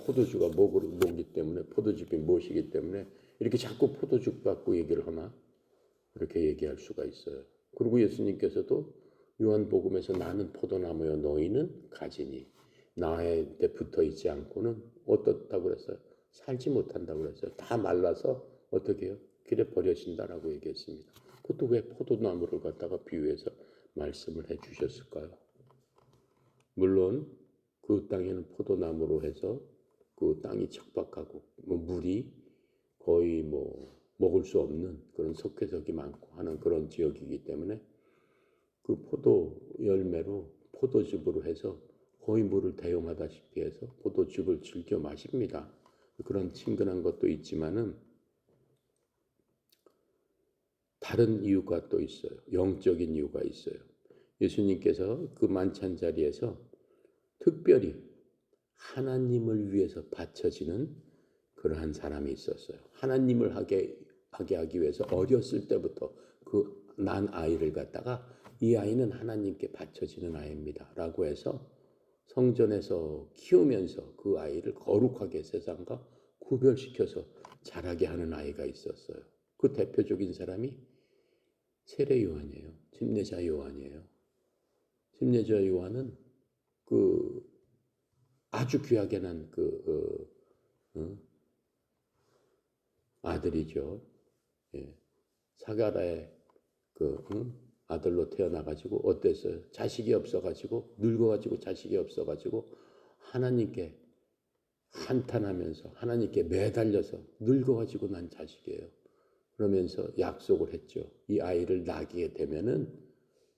포도주가 뭐기 때문에, 포도즙이 무엇이기 때문에 이렇게 자꾸 포도즙 갖고 얘기를 하나? 그렇게 얘기할 수가 있어요. 그리고 예수님께서도 요한복음에서 나는 포도나무여 너희는 가지니, 나한테 붙어 있지 않고는 어떻다고 그랬어요? 살지 못한다고 그랬어요. 다 말라서 어떻게 해요? 길에 버려진다라고 얘기했습니다. 그것도 왜 포도나무를 갖다가 비유해서 말씀을 해 주셨을까요? 물론 그 땅에는 포도나무로 해서 그 땅이 척박하고 물이 거의 먹을 수 없는 그런 석회석이 많고 하는 그런 지역이기 때문에 그 포도 열매로 포도즙으로 해서 거의 물을 대용하다시피 해서 포도즙을 즐겨 마십니다. 그런 친근한 것도 있지만은 다른 이유가 또 있어요. 영적인 이유가 있어요. 예수님께서 그 만찬 자리에서 특별히 하나님을 위해서 바쳐지는 그러한 사람이 있었어요. 하나님을 하게 하기 위해서 어렸을 때부터 그 난 아이를 갖다가 이 아이는 하나님께 바쳐지는 아이입니다 라고 해서 성전에서 키우면서 그 아이를 거룩하게 세상과 구별시켜서 자라게 하는 아이가 있었어요. 그 대표적인 사람이 세례 요한이에요. 침례자 요한이에요. 침례자 요한은 그 아주 귀하게 난 아들이죠. 예. 사가라의 아들로 태어나가지고 어땠어요? 자식이 없어가지고 늙어가지고 자식이 없어가지고 하나님께 한탄하면서 하나님께 매달려서 늙어가지고 난 자식이에요. 그러면서 약속을 했죠. 이 아이를 낳게 되면은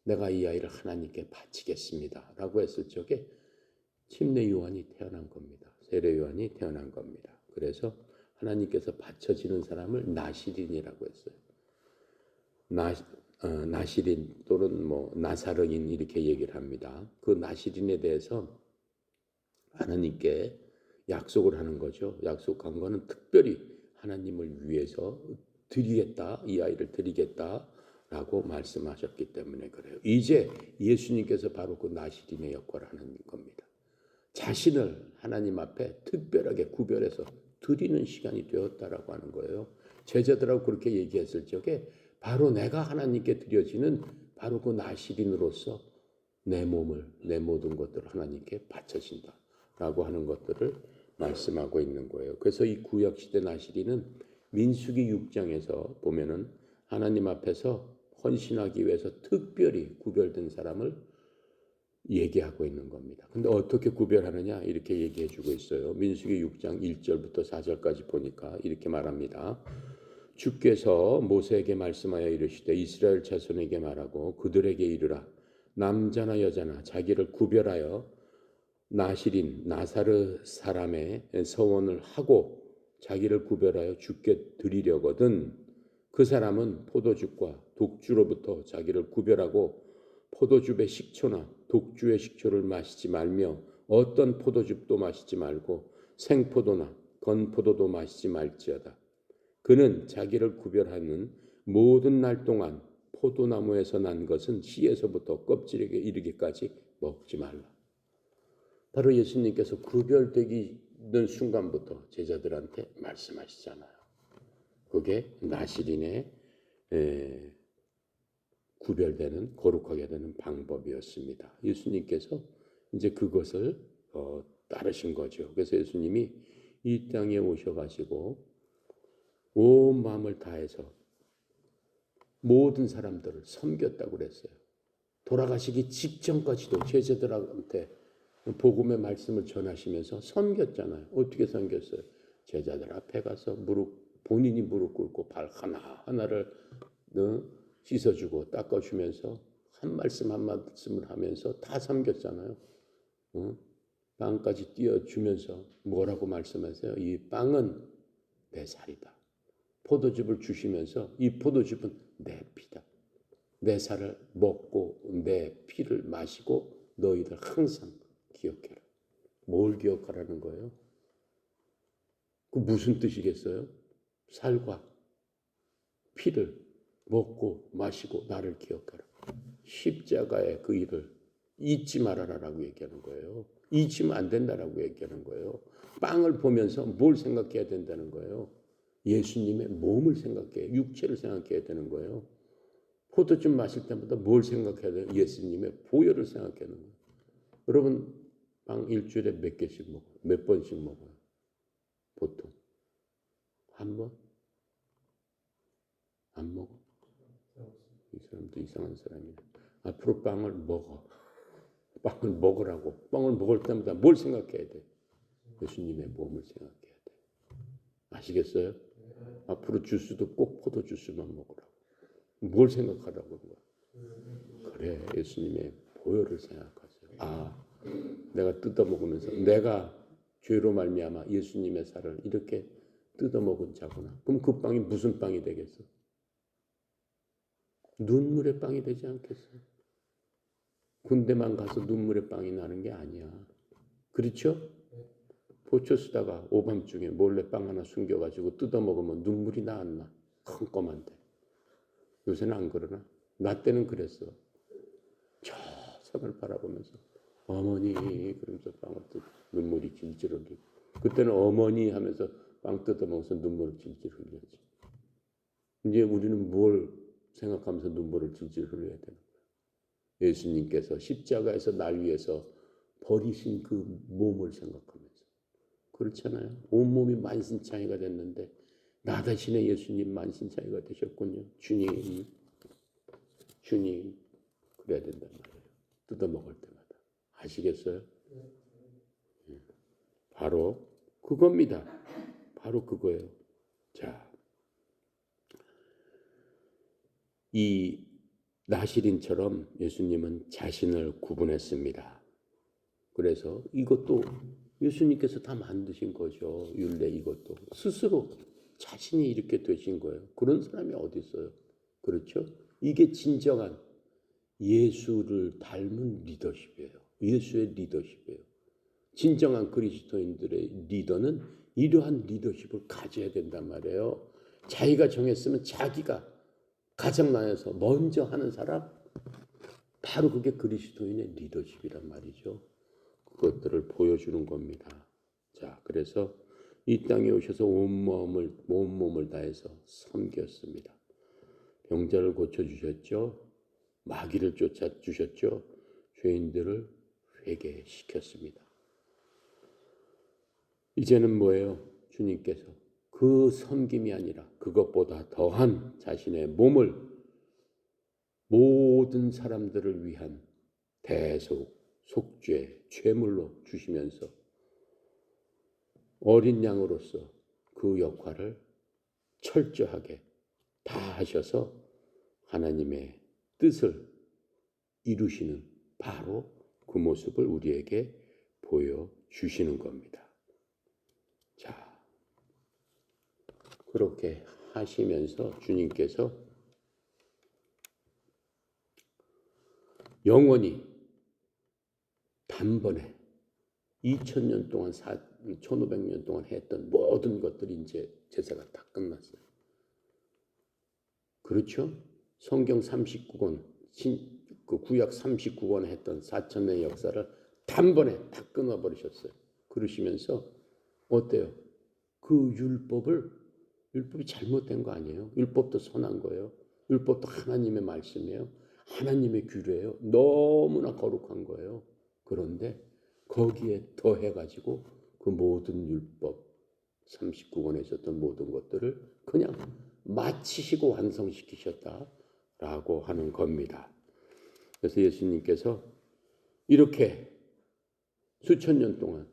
내가 이 아이를 하나님께 바치겠습니다 라고 했을 적에 침례 요한이 태어난 겁니다. 세례 요한이 태어난 겁니다. 그래서 하나님께서 바쳐지는 사람을 나시린이라고 했어요. 나시린 또는 뭐 나사렛인 이렇게 얘기를 합니다. 그 나시린에 대해서 하나님께 약속을 하는 거죠. 약속한 거는 특별히 하나님을 위해서 드리겠다, 이 아이를 드리겠다라고 말씀하셨기 때문에 그래요. 이제 예수님께서 바로 그 나시린의 역할을 하는 겁니다. 자신을 하나님 앞에 특별하게 구별해서 드리는 시간이 되었다라고 하는 거예요. 제자들하고 그렇게 얘기했을 적에 바로 내가 하나님께 드려지는 바로 그 나시린으로서 내 몸을, 내 모든 것들을 하나님께 바쳐진다라고 하는 것들을 말씀하고 있는 거예요. 그래서 이 구약시대 나시린은 민수기 6장에서 보면은 하나님 앞에서 헌신하기 위해서 특별히 구별된 사람을 얘기하고 있는 겁니다. 근데 어떻게 구별하느냐 이렇게 얘기해 주고 있어요. 민수기 6장 1절부터 4절까지 보니까 이렇게 말합니다. 주께서 모세에게 말씀하여 이르시되 이스라엘 자손에게 말하고 그들에게 이르라. 남자나 여자나 자기를 구별하여 나시린 나사르 사람의 서원을 하고 자기를 구별하여 주께 드리려거든 그 사람은 포도즙과 독주로부터 자기를 구별하고 포도즙의 식초나 독주의 식초를 마시지 말며 어떤 포도즙도 마시지 말고 생포도나 건포도도 마시지 말지어다. 그는 자기를 구별하는 모든 날 동안 포도나무에서 난 것은 씨에서부터 껍질에게 이르기까지 먹지 말라. 바로 예수님께서 구별되기는 순간부터 제자들한테 말씀하시잖아요. 그게 나시린의 구별되는 거룩하게 되는 방법이었습니다. 예수님께서 이제 그것을 따르신 거죠. 그래서 예수님이 이 땅에 오셔가지고 온 마음을 다해서 모든 사람들을 섬겼다고 그랬어요. 돌아가시기 직전까지도 제자들한테 복음의 말씀을 전하시면서 섬겼잖아요. 어떻게 섬겼어요? 제자들 앞에 가서 본인이 무릎 꿇고 발 하나하나를 씻어주고 닦아주면서 한 말씀 한 말씀을 하면서 다 섬겼잖아요. 빵까지 띄워주면서 뭐라고 말씀하세요? 이 빵은 내 살이다. 포도즙을 주시면서 이 포도즙은 내 피다. 내 살을 먹고 내 피를 마시고 너희들 항상 기억해라. 뭘 기억하라는 거예요? 그 무슨 뜻이겠어요? 살과 피를 먹고 마시고 나를 기억하라. 십자가의 그 일을 잊지 말아라라고 얘기하는 거예요. 잊으면 안 된다라고 얘기하는 거예요. 빵을 보면서 뭘 생각해야 된다는 거예요. 예수님의 몸을 생각해야, 육체를 생각해야 되는 거예요. 포도즙 마실 때마다 뭘 생각해야 돼요? 예수님의 보혈을 생각해야 되는 거예요. 여러분 빵 일주일에 몇 개씩 먹어요? 몇 번씩 먹어요? 보통 한 번? 안 먹어? 이 사람도 이상한 사람이네. 앞으로 빵을 먹어. 빵을 먹으라고. 빵을 먹을 때마다 뭘 생각해야 돼? 예수님의 몸을 생각해야 돼. 아시겠어요? 앞으로 주스도 꼭 포도 주스만 먹으라고. 뭘 생각하라고 거야? 그래, 예수님의 보혈을 생각하세요. 아, 내가 뜯어 먹으면서 내가 죄로 말미암아 예수님의 살을 이렇게 뜯어먹은 자구나. 그럼 그 빵이 무슨 빵이 되겠어? 눈물의 빵이 되지 않겠어? 군대만 가서 눈물의 빵이 나는 게 아니야. 그렇죠? 포초 쓰다가 오밤중에 몰래 빵 하나 숨겨가지고 뜯어먹으면 눈물이 나 안 나? 컴컴한데. 요새는 안 그러나? 나 때는 그랬어. 저 산을 바라보면서 어머니 그러면서 빵을 눈물이 질질 흘리고, 그때는 어머니 하면서 빵 뜯어먹어서 눈물을 질질 흘려야지. 이제 우리는 뭘 생각하면서 눈물을 질질 흘려야 되는 거야? 예수님께서 십자가에서 날 위해서 버리신 그 몸을 생각하면서. 그렇잖아요. 온몸이 만신창이가 됐는데 나 대신에 예수님 만신창이가 되셨군요. 주님, 주님. 그래야 된단 말이에요. 뜯어먹을 때마다. 아시겠어요? 바로 그겁니다. 바로 그거예요. 자, 이 나시린처럼 예수님은 자신을 구분했습니다. 그래서 이것도 예수님께서 다 만드신 거죠. 율례 이것도. 스스로 자신이 이렇게 되신 거예요. 그런 사람이 어디 있어요? 그렇죠? 이게 진정한 예수를 닮은 리더십이에요. 예수의 리더십이에요. 진정한 그리스도인들의 리더는 이러한 리더십을 가져야 된단 말이에요. 자기가 정했으면 자기가 가장 나아서 먼저 하는 사람, 바로 그게 그리스도인의 리더십이란 말이죠. 그것들을 보여주는 겁니다. 자, 그래서 이 땅에 오셔서 온몸을 다해서 섬겼습니다. 병자를 고쳐주셨죠. 마귀를 쫓아주셨죠. 죄인들을 회개시켰습니다. 이제는 뭐예요? 주님께서 그 섬김이 아니라 그것보다 더한 자신의 몸을 모든 사람들을 위한 대속, 속죄, 죄물로 주시면서 어린 양으로서 그 역할을 철저하게 다 하셔서 하나님의 뜻을 이루시는 바로 그 모습을 우리에게 보여주시는 겁니다. 자, 그렇게 하시면서 주님께서 영원히 단번에 2000년 동안 1500년 동안 했던 모든 것들이 이제 제사가 다 끝났어요. 그렇죠? 성경 39권, 그 구약 39권 했던 4000년의 역사를 단번에 다 끊어버리셨어요. 그러시면서 어때요? 그 율법이 잘못된 거 아니에요? 율법도 선한 거예요. 율법도 하나님의 말씀이에요. 하나님의 규례예요. 너무나 거룩한 거예요. 그런데 거기에 더해가지고 그 모든 율법 39권에 있었던 모든 것들을 그냥 마치시고 완성시키셨다라고 하는 겁니다. 그래서 예수님께서 이렇게 수천 년 동안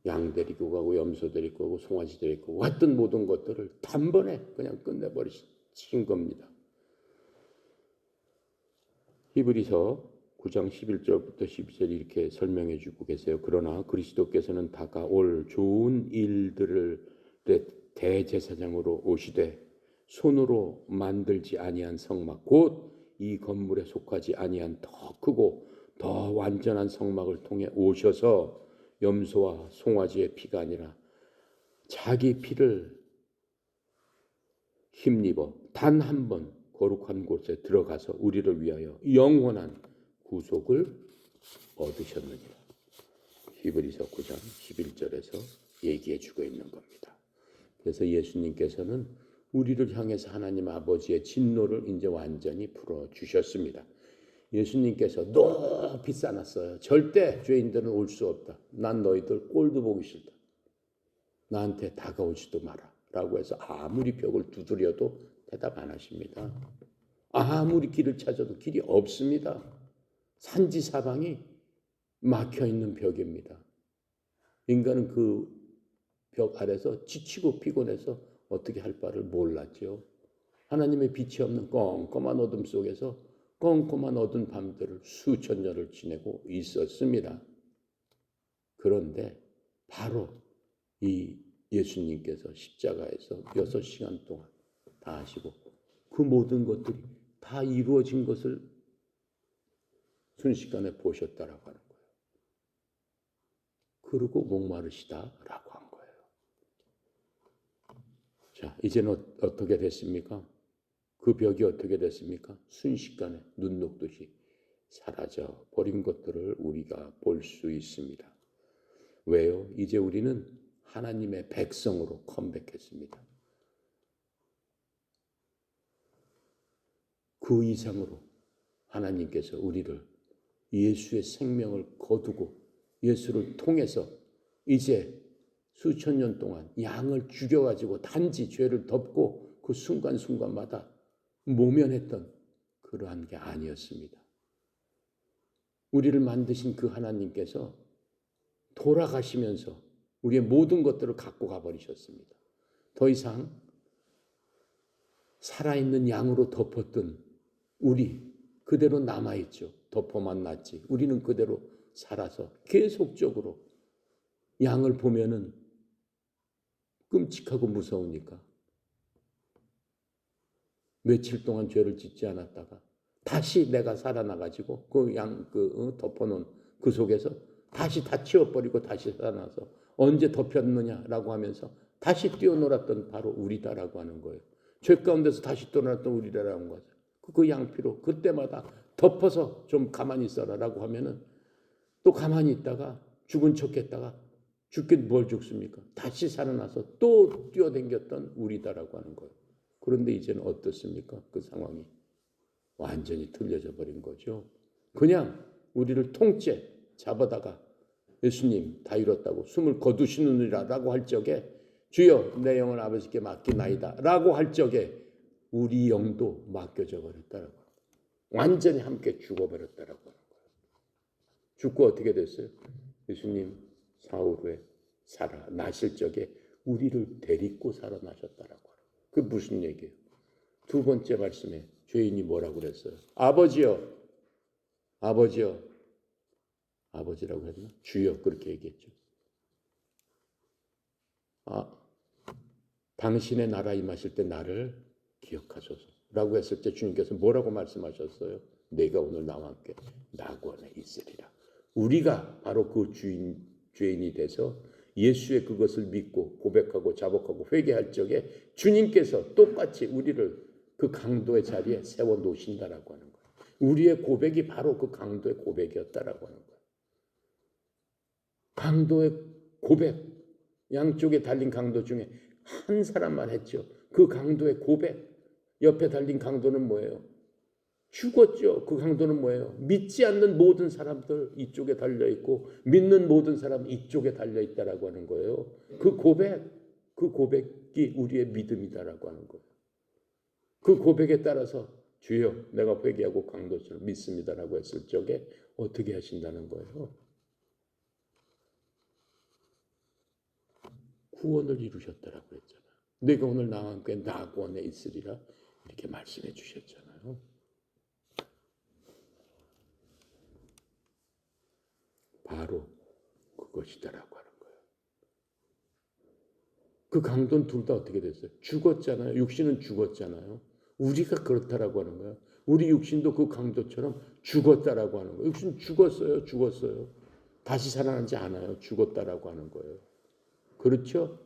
양 데리고 가고 염소 데리고 가고 송아지 데리고 가고 했던 모든 것들을 단번에 그냥 끝내버리신 겁니다. 히브리서 9장 11절부터 12절 이렇게 설명해 주고 계세요. 그러나 그리스도께서는 다가올 좋은 일들을 대제사장으로 오시되 손으로 만들지 아니한 성막 곧 이 건물에 속하지 아니한 더 크고 더 완전한 성막을 통해 오셔서 염소와 송아지의 피가 아니라 자기 피를 힘입어 단 한 번 거룩한 곳에 들어가서 우리를 위하여 영원한 구속을 얻으셨느니라. 히브리서 9장 11절에서 얘기해 주고 있는 겁니다. 그래서 예수님께서는 우리를 향해서 하나님 아버지의 진노를 이제 완전히 풀어주셨습니다. 예수님께서 높이 쌓아놨어요. 절대 죄인들은 올 수 없다. 난 너희들 꼴도 보기 싫다. 나한테 다가오지도 마라. 라고 해서 아무리 벽을 두드려도 대답 안 하십니다. 아무리 길을 찾아도 길이 없습니다. 산지사방이 막혀있는 벽입니다. 인간은 그 벽 아래서 지치고 피곤해서 어떻게 할 바를 몰랐죠. 하나님의 빛이 없는 껌껌한 어둠 속에서 껌껌한 어두운 밤들을 수천 년을 지내고 있었습니다. 그런데 바로 이 예수님께서 십자가에서 6시간 동안 다 하시고 그 모든 것들이 다 이루어진 것을 순식간에 보셨다라고 하는 거예요. 그리고 목마르시다라고 한 거예요. 자, 이제는 어떻게 됐습니까? 그 벽이 어떻게 됐습니까? 순식간에 눈 녹듯이 사라져 버린 것들을 우리가 볼 수 있습니다. 왜요? 이제 우리는 하나님의 백성으로 컴백했습니다. 그 이상으로 하나님께서 우리를 예수의 생명을 거두고 예수를 통해서 이제 수천 년 동안 양을 죽여가지고 단지 죄를 덮고 그 순간순간마다 모면했던 그러한 게 아니었습니다. 우리를 만드신 그 하나님께서 돌아가시면서 우리의 모든 것들을 갖고 가버리셨습니다. 더 이상 살아있는 양으로 덮었던 우리 그대로 남아있죠. 덮어만 놨지. 우리는 그대로 살아서 계속적으로 양을 보면은 끔찍하고 무서우니까 며칠 동안 죄를 짓지 않았다가 다시 내가 살아나가지고 그 양 덮어놓은 그 속에서 다시 다 치워버리고 다시 살아나서 언제 덮였느냐라고 하면서 다시 뛰어놀았던 바로 우리다라고 하는 거예요. 죄 가운데서 다시 떠났던 우리다라는 거죠. 그 양피로 그때마다 덮어서 좀 가만히 있어라라고 하면은 또 가만히 있다가 죽은 척했다가 죽긴 뭘 죽습니까? 다시 살아나서 또 뛰어댕겼던 우리다라고 하는 거예요. 그런데 이제는 어떻습니까? 그 상황이 완전히 틀려져 버린 거죠. 그냥 우리를 통째 잡아다가 예수님 다 이뤘다고 숨을 거두시느니라라고 할 적에 주여 내 영을 아버지께 맡기나이다 라고 할 적에 우리 영도 맡겨져 버렸다라고 완전히 함께 죽어버렸다라고 하는 거예요. 죽고 어떻게 됐어요? 예수님 사흘 후에 살아나실 적에 우리를 데리고 살아나셨다라고 하는 거예요. 그게 무슨 얘기예요? 두 번째 말씀에 죄인이 뭐라고 그랬어요? 아버지여, 아버지여, 아버지라고 했나? 주여 그렇게 얘기했죠. 당신의 나라 임하실 때 나를 기억하소서라고 했을 때 주님께서 뭐라고 말씀하셨어요? 내가 오늘 나와 함께 낙원에 있으리라. 우리가 바로 그 죄인이 돼서 예수의 그것을 믿고 고백하고 자복하고 회개할 적에 주님께서 똑같이 우리를 그 강도의 자리에 세워 놓으신다라고 하는 거예요. 우리의 고백이 바로 그 강도의 고백이었다라고 하는 거예요. 강도의 고백, 양쪽에 달린 강도 중에 한 사람만 했죠. 그 강도의 고백, 옆에 달린 강도는 뭐예요? 죽었죠. 그 강도는 뭐예요? 믿지 않는 모든 사람들 이쪽에 달려있고 믿는 모든 사람 이쪽에 달려있다라고 하는 거예요. 그 고백이 우리의 믿음이다라고 하는 거예요. 그 고백에 따라서 주여 내가 회개하고 강도처럼 믿습니다라고 했을 적에 어떻게 하신다는 거예요? 구원을 이루셨다라고 했잖아요. 내가 오늘 나와 함께 낙원에 있으리라 이렇게 말씀해 주셨잖아요. 바로 그것이다라고 하는 거예요. 그 강도는 둘 다 어떻게 됐어요? 죽었잖아요. 육신은 죽었잖아요. 우리가 그렇다라고 하는 거예요. 우리 육신도 그 강도처럼 죽었다라고 하는 거예요. 육신 죽었어요. 다시 살아나지 않아요. 죽었다라고 하는 거예요. 그렇죠?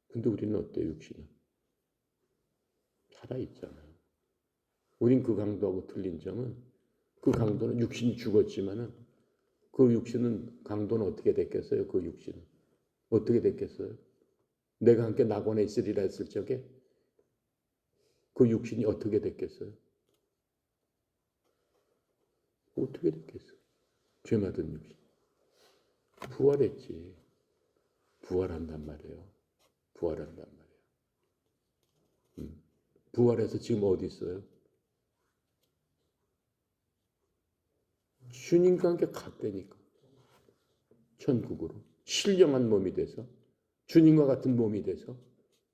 근데 우리는 어때요? 육신은 살아있잖아요. 우린 그 강도하고 틀린 점은 그 강도는 육신이 죽었지만은 그 육신은 강도는 어떻게 됐겠어요? 그 육신은 어떻게 됐겠어요? 내가 함께 낙원에 있으리라 했을 적에 그 육신이 어떻게 됐겠어요? 어떻게 됐겠어요? 죄받은 육신 부활했지. 부활한단 말이에요. 부활한단 말이에요. 부활해서 지금 어디 있어요? 주님과 함께 갔다니까. 천국으로. 신령한 몸이 돼서 주님과 같은 몸이 돼서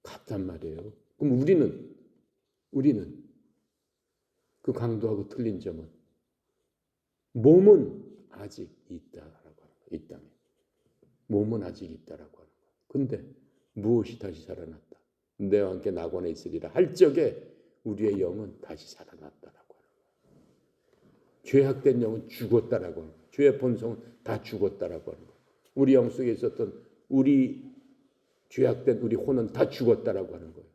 갔단 말이에요. 그럼 우리는 그 강도하고 틀린 점은 몸은 아직 있다라고 하는 거예요. 이 땅에. 몸은 아직 있다라고 하는 거예요. 근데 무엇이 다시 살아났다. 내와 함께 낙원에 있으리라 할 적에 우리의 영은 다시 살아났다라고 하는 거예요. 죄악된 영은 죽었다라고 하는 거예요. 죄의 본성은 다 죽었다라고 하는 거예요. 우리 영 속에 있었던 우리 죄악된 우리 혼은 다 죽었다라고 하는 거예요.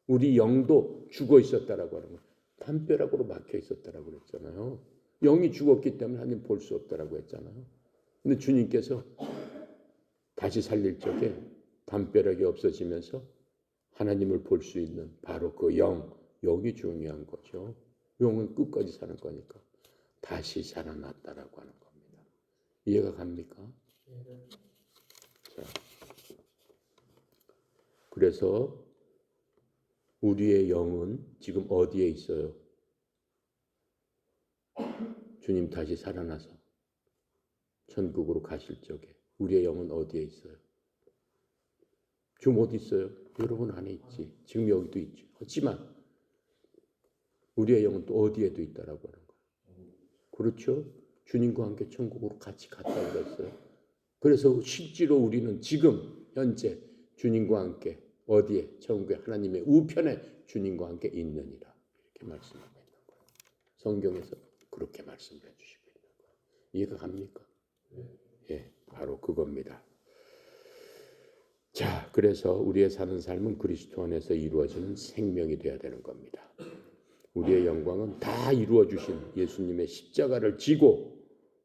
우리 영도 죽어 있었다라고 하는 거예요. 담벼락으로 막혀 있었다라고 그랬잖아요. 영이 죽었기 때문에 하나님 볼 수 없다라고 했잖아요. 근데 주님께서 다시 살릴 적에 담벼락이 없어지면서 하나님을 볼 수 있는 바로 그 영이 중요한 거죠. 영은 끝까지 사는 거니까 다시 살아났다라고 하는 겁니다. 이해가 갑니까? 자, 그래서 우리의 영은 지금 어디에 있어요? 주님 다시 살아나서 천국으로 가실 적에 우리의 영은 어디에 있어요? 지금 어디 있어요? 여러분 안에 있지. 지금 여기도 있지. 하지만 우리의 영은 또 어디에도 있다라고 하는 거예요. 그렇죠? 주님과 함께 천국으로 같이 갔다 그랬어요. 그래서 실제로 우리는 지금 현재 주님과 함께 어디에? 천국의 하나님의 우편에 주님과 함께 있느니라. 이렇게 말씀하고 있는 거예요. 성경에서 그렇게 말씀해 주시고 있는 거예요. 이해가 갑니까? 예, 바로 그겁니다. 자, 그래서 우리의 사는 삶은 그리스도 안에서 이루어지는 생명이 되어야 되는 겁니다. 우리의 영광은 다 이루어 주신 예수님의 십자가를 지고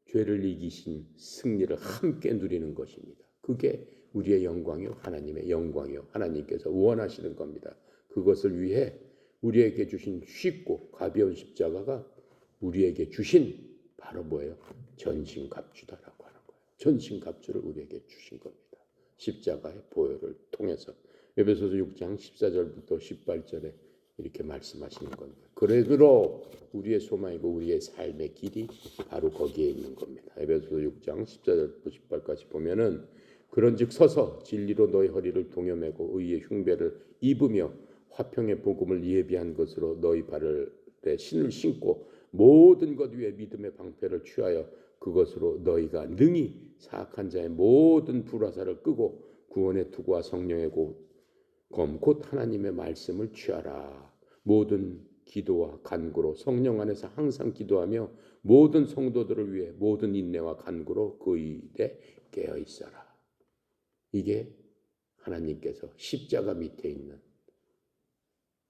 죄를 이기신 승리를 함께 누리는 것입니다. 그게 우리의 영광이요, 하나님의 영광이요, 하나님께서 원하시는 겁니다. 그것을 위해 우리에게 주신 쉽고 가벼운 십자가가 우리에게 주신 바로 뭐예요? 전신갑주다라고 하는 거예요. 전신갑주를 우리에게 주신 겁니다. 십자가의 보혈을 통해서. 에베소서 6장 14절부터 18절에 이렇게 말씀하시는 겁니다. 그러므로 우리의 소망이고 우리의 삶의 길이 바로 거기에 있는 겁니다. 에베소서 6장 14절부터 18까지 보면은 그런즉 서서 진리로 너희 허리를 동여매고 의의 흉배를 입으며 화평의 복음을 예비한 것으로 너희 발에 신을 신고 모든 것 위에 믿음의 방패를 취하여 그것으로 너희가 능히 사악한 자의 모든 불화살을 끄고 구원의 투구와 성령의 검 곧 하나님의 말씀을 취하라. 모든 기도와 간구로 성령 안에서 항상 기도하며 모든 성도들을 위해 모든 인내와 간구로 그 일에 깨어 있어라. 이게 하나님께서 십자가 밑에 있는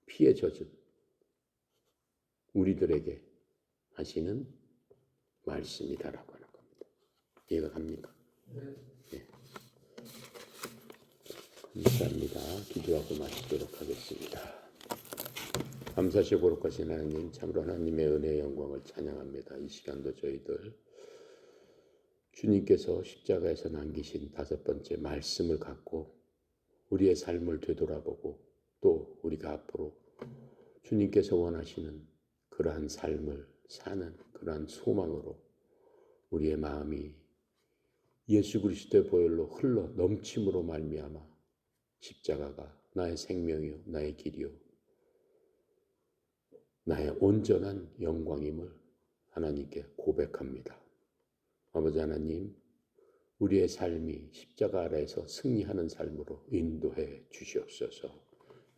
피에 젖은 우리들에게 하시는 말씀이다라고 하는 겁니다. 이해가 갑니까? 네. 감사합니다. 기도하고 마치도록 하겠습니다. 감사시 거룩하신 하나님, 참으로 하나님의 은혜의 영광을 찬양합니다. 이 시간도 저희들 주님께서 십자가에서 남기신 5번째 말씀을 갖고 우리의 삶을 되돌아보고 또 우리가 앞으로 주님께서 원하시는 그러한 삶을 사는 그러한 소망으로 우리의 마음이 예수 그리스도의 보혈로 흘러 넘침으로 말미암아 십자가가 나의 생명이요 나의 길이요 나의 온전한 영광임을 하나님께 고백합니다. 아버지 하나님, 우리의 삶이 십자가 아래에서 승리하는 삶으로 인도해 주시옵소서.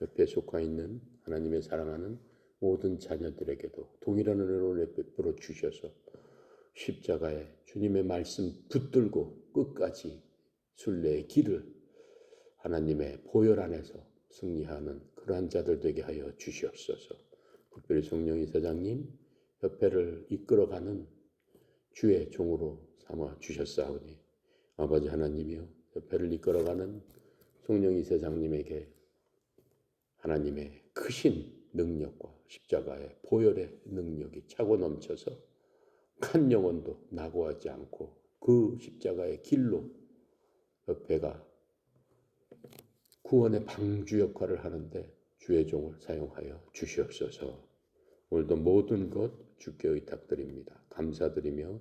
옆에 속하 있는 하나님의 사랑하는 모든 자녀들에게도 동일한 은혜로 베풀어 주셔서 십자가에 주님의 말씀 붙들고 끝까지 순례의 길을 하나님의 보혈 안에서 승리하는 그러한 자들 되게 하여 주시옵소서. 특별히 송영희 사장님 협회를 이끌어가는 주의 종으로 삼아 주셨사오니 아버지 하나님이여 협회를 이끌어가는 송영희 사장님에게 하나님의 크신 능력과 십자가의 보혈의 능력이 차고 넘쳐서 한 영혼도 낙오하지 않고 그 십자가의 길로 협회가 구원의 방주 역할을 하는데 주의 종을 사용하여 주시옵소서. 오늘도 모든 것 주께 의탁드립니다. 감사드리며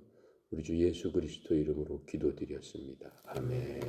우리 주 예수 그리스도 이름으로 기도드렸습니다. 아멘.